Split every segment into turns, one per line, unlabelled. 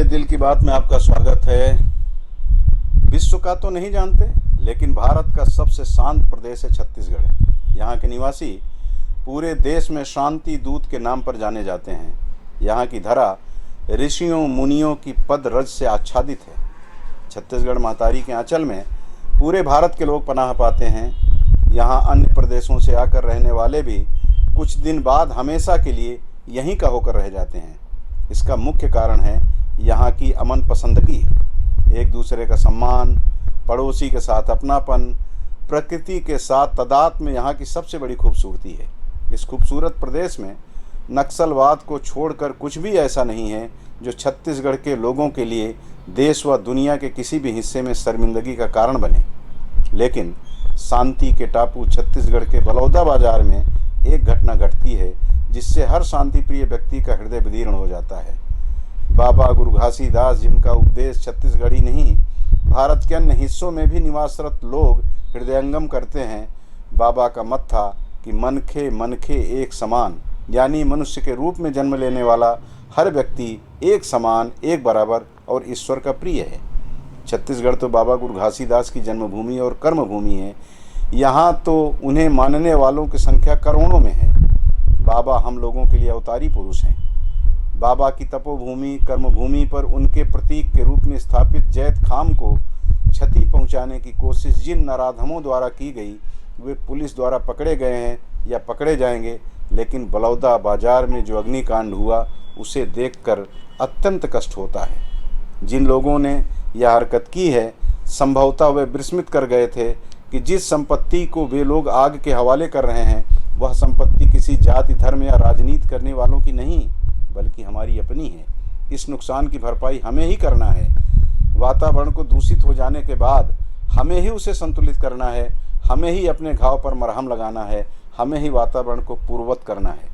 दिल की बात में आपका स्वागत है। विश्व का तो नहीं जानते, लेकिन भारत का सबसे शांत प्रदेश है छत्तीसगढ़। यहाँ के निवासी पूरे देश में शांति दूत के नाम पर जाने जाते हैं। यहाँ की धरा ऋषियों मुनियों की पद रज से आच्छादित है। छत्तीसगढ़ मातारी के आंचल में पूरे भारत के लोग पनाह पाते हैं। यहाँ अन्य प्रदेशों से आकर रहने वाले भी कुछ दिन बाद हमेशा के लिए यहीं का होकर रह जाते हैं। इसका मुख्य कारण है यहाँ की अमन पसंदगी, एक दूसरे का सम्मान, पड़ोसी के साथ अपनापन, प्रकृति के साथ तदाद में यहाँ की सबसे बड़ी खूबसूरती है। इस खूबसूरत प्रदेश में नक्सलवाद को छोड़कर कुछ भी ऐसा नहीं है जो छत्तीसगढ़ के लोगों के लिए देश व दुनिया के किसी भी हिस्से में शर्मिंदगी का कारण बने। लेकिन शांति के टापू छत्तीसगढ़ के बलौदा बाजार में एक घटना घटती है जिससे हर शांति प्रिय व्यक्ति का हृदय विदीर्ण हो जाता है। बाबा गुरु घासीदास, जिनका उपदेश छत्तीसगढ़ी नहीं भारत के अन्य हिस्सों में भी निवासरत लोग हृदयंगम करते हैं। बाबा का मत था कि मनखे मनखे एक समान, यानी मनुष्य के रूप में जन्म लेने वाला हर व्यक्ति एक समान, एक बराबर और ईश्वर का प्रिय है। छत्तीसगढ़ तो बाबा गुरु घासीदास की जन्मभूमि और कर्मभूमि है। यहाँ तो उन्हें मानने वालों की संख्या करोड़ों में है। बाबा हम लोगों के लिए अवतारी पुरुष हैं। बाबा की तपोभूमि कर्मभूमि पर उनके प्रतीक के रूप में स्थापित जैत खाम को क्षति पहुंचाने की कोशिश जिन नराधमों द्वारा की गई, वे पुलिस द्वारा पकड़े गए हैं या पकड़े जाएंगे। लेकिन बलौदा बाजार में जो अग्निकांड हुआ, उसे देखकर अत्यंत कष्ट होता है। जिन लोगों ने यह हरकत की है, संभवतः वे विस्मित कर गए थे कि जिस संपत्ति को वे लोग आग के हवाले कर रहे हैं, वह संपत्ति किसी जाति, धर्म या राजनीति करने वालों की नहीं, बल्कि हमारी अपनी है। इस नुकसान की भरपाई हमें ही करना है। वातावरण को दूषित हो जाने के बाद हमें ही उसे संतुलित करना है, हमें ही अपने घाव पर मरहम लगाना है, हमें ही वातावरण को पूर्ववत करना है।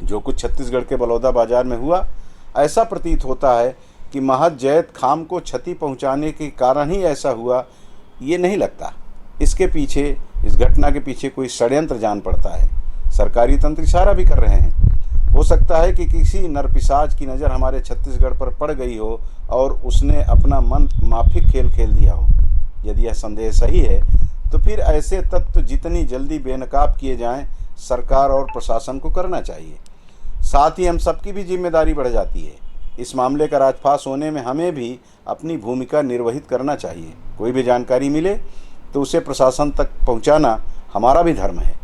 जो कुछ छत्तीसगढ़ के बलौदा बाजार में हुआ, ऐसा प्रतीत होता है कि महज जैत खाम को क्षति पहुंचाने के कारण ही ऐसा हुआ, ये नहीं लगता। इसके पीछे, इस घटना के पीछे कोई षड्यंत्र जान पड़ता है। सरकारी तंत्र इशारा भी कर रहे हैं। हो सकता है कि किसी नरपिशाच की नज़र हमारे छत्तीसगढ़ पर पड़ गई हो और उसने अपना मन माफिक खेल खेल दिया हो। यदि यह संदेह सही है, तो फिर ऐसे तत्व जितनी जल्दी बेनकाब किए जाएं, सरकार और प्रशासन को करना चाहिए। साथ ही हम सबकी भी जिम्मेदारी बढ़ जाती है। इस मामले का राजफाश होने में हमें भी अपनी भूमिका निर्वहित करना चाहिए। कोई भी जानकारी मिले तो उसे प्रशासन तक पहुंचाना हमारा भी धर्म है।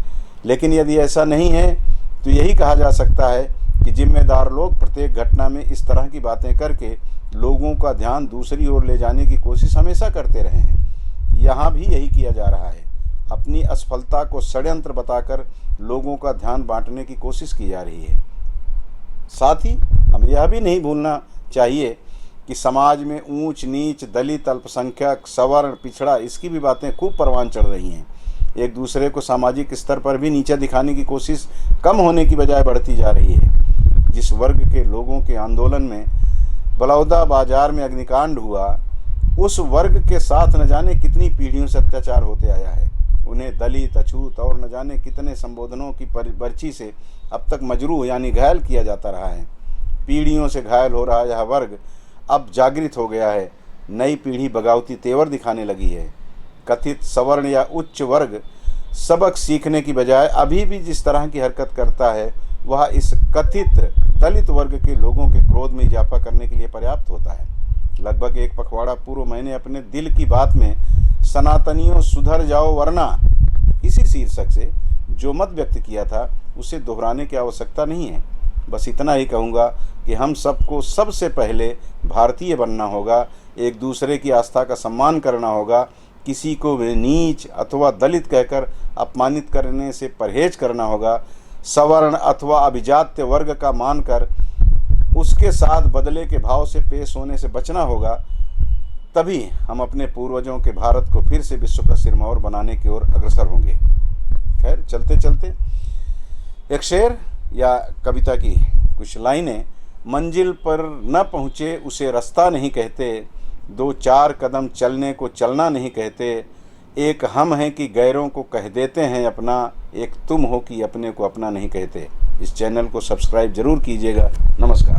लेकिन यदि ऐसा नहीं है, तो यही कहा जा सकता है कि जिम्मेदार लोग प्रत्येक घटना में इस तरह की बातें करके लोगों का ध्यान दूसरी ओर ले जाने की कोशिश हमेशा करते रहे हैं। यहाँ भी यही किया जा रहा है। अपनी असफलता को षड्यंत्र बताकर लोगों का ध्यान बांटने की कोशिश की जा रही है। साथ ही हमें यह भी नहीं भूलना चाहिए कि समाज में ऊंच नीच, दलित, अल्पसंख्यक, सवर्ण, पिछड़ा, इसकी भी बातें खूब परवान चढ़ रही हैं। एक दूसरे को सामाजिक स्तर पर भी नीचा दिखाने की कोशिश कम होने की बजाय बढ़ती जा रही है। जिस वर्ग के लोगों के आंदोलन में बलौदा बाजार में अग्निकांड हुआ, उस वर्ग के साथ न जाने कितनी पीढ़ियों से अत्याचार होते आया है। उन्हें दलित, अछूत और न जाने कितने संबोधनों की पर्ची से अब तक मजरूह यानी घायल किया जाता रहा है। पीढ़ियों से घायल हो रहा यह वर्ग अब जागृत हो गया है। नई पीढ़ी बगावती तेवर दिखाने लगी है। कथित सवर्ण या उच्च वर्ग सबक सीखने की बजाय अभी भी जिस तरह की हरकत करता है, वह इस कथित दलित वर्ग के लोगों के क्रोध में इजाफा करने के लिए पर्याप्त होता है। लगभग एक पखवाड़ा पूर्व मैंने अपने दिल की बात में सनातनियों सुधर जाओ वरना इसी शीर्षक से जो मत व्यक्त किया था, उसे दोहराने की आवश्यकता नहीं है। बस इतना ही कहूँगा कि हम सबको सबसे पहले भारतीय बनना होगा, एक दूसरे की आस्था का सम्मान करना होगा, किसी को भी नीच अथवा दलित कहकर अपमानित करने से परहेज करना होगा, सवर्ण अथवा अभिजात्य वर्ग का मानकर उसके साथ बदले के भाव से पेश होने से बचना होगा। तभी हम अपने पूर्वजों के भारत को फिर से विश्व का सिरमौर बनाने की ओर अग्रसर होंगे। खैर, चलते चलते एक शेर या कविता की कुछ लाइनें। मंजिल पर न पहुँचे उसे रास्ता नहीं कहते, दो चार कदम चलने को चलना नहीं कहते, एक हम हैं कि गैरों को कह देते हैं अपना, एक तुम हो कि अपने को अपना नहीं कहते। इस चैनल को सब्सक्राइब जरूर कीजिएगा। नमस्कार।